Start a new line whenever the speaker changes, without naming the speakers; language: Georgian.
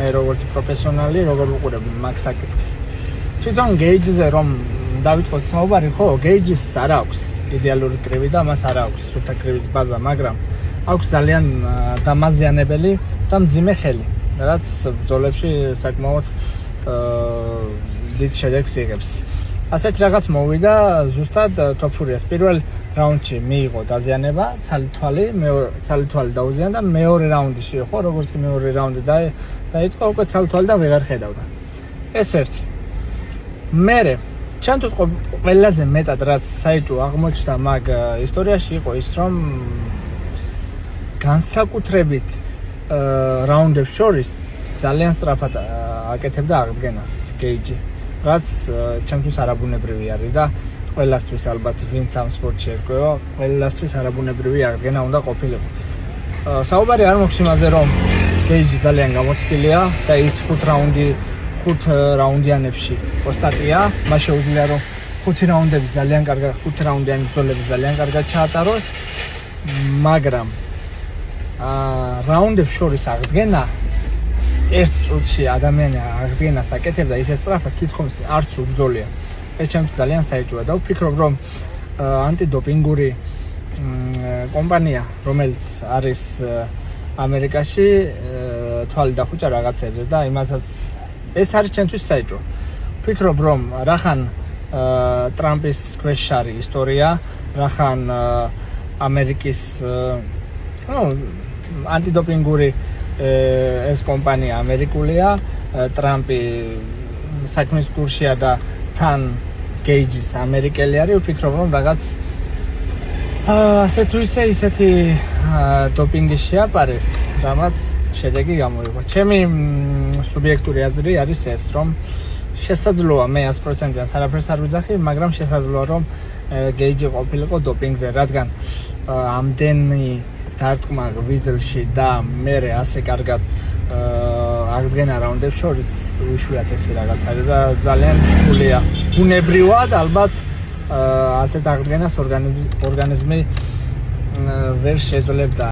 მე როგორც პროფესიონალი როგორ ვუყურებ მაგ საკითხს. თვითონ გეიჯზე რომ დავიწყოთ საუბარი, ხო, გეიჯის არ აქვს იდეალური კრივი და მას არ აქვს სუფთა კრივის ბაზა, მაგრამ აქვს ძალიან დამაზიანებელი და მძიმე ხელი, რაც ბრძოლებში საკმაოდ დიდ შედეგს იღებს. ასეთ რაღაც მოვიდა ზუსტად თოფურიას პირველ რაუნდში მიიღო დაზიანება, ცალითვალი დაუზიანდა და მეორე რაუნდში ხო, როგორც კი მეორე რაუნდი დაიწყო, უკვე ცალითვალი და ვეღარ ხედავდა. ეს ერთი. მერე ჩემთვის ყველაზე მეტად რაც საეჭვო აღმოჩნდა მაგ ისტორიაში იყო ის, რომ განსაკუთრებით რაუნდებს შორის ძალიან სწრაფად აკეთებდა აღდგენას გეიჯი, რაც ჩემთვის არაბუნებრივი არის და ყველასთვის ალბათ ვინც ამ სპორტში ერკვევა, ყველასთვის არაბუნებრივი აღდგენა უნდა ყოფილიყო. საუბარი არ მოხს იმაზე, რომ გეიჯი ძალიან გამოცდილია და ის 5 რაუნდიანებში ოსტატია, მას შეუძლია რომ 5 რაუნდები ძალიან კარგად, 5 რაუნდიანი ბრძოლები ძალიან კარგად ჩაატაროს, მაგრამ რაუნდებს შორის აღდგენა ერთ წუთში ადამიანი აღდგენას აკეთებდა ისე სწრაფად, თითქოს არც უბრძოლია. ეს ჩემთვის ძალიან საეჭვოა და ვფიქრობ, რომ ანტიდოპინგური კომპანია, რომელიც არის ამერიკაში, თვალი დახუჭა რაღაცებზე და იმასაც ეს არის ჩემთვის საეჭვო. ვფიქრობ, რომ რახან ტრამპის ქვეშ არის ისტორია, რახან ამერიკის ანტიდოპინგური ეს კომპანია ამერიკულია, ტრამპი საქმის კურსია და თან გეიჯიც ამერიკელი არის, ვფიქრობ, რომ რაღაც ასე თუ ისეთი დოპინგი შეაპარეს, რამაც შედეგი გამოიღო. ჩემი სუბიექტური აზრი არის ეს, რომ შესაძლოა მე 100%-იან არაფერს არ ვიძახი, მაგრამ შესაძლოა რომ გეიჯი ყოფილიყო დოპინგზე, რადგან ამდენი დარტყმა ვიზელში და მერე ასე კარგად აღდგენა რაუნდებს შორის უშვიათ ეს რაღაც არის და ძალიან რთულია. ბუნებრივად ალბათ ასეთ აღდგენას ორგანიზმი ვერ შეძლებდა.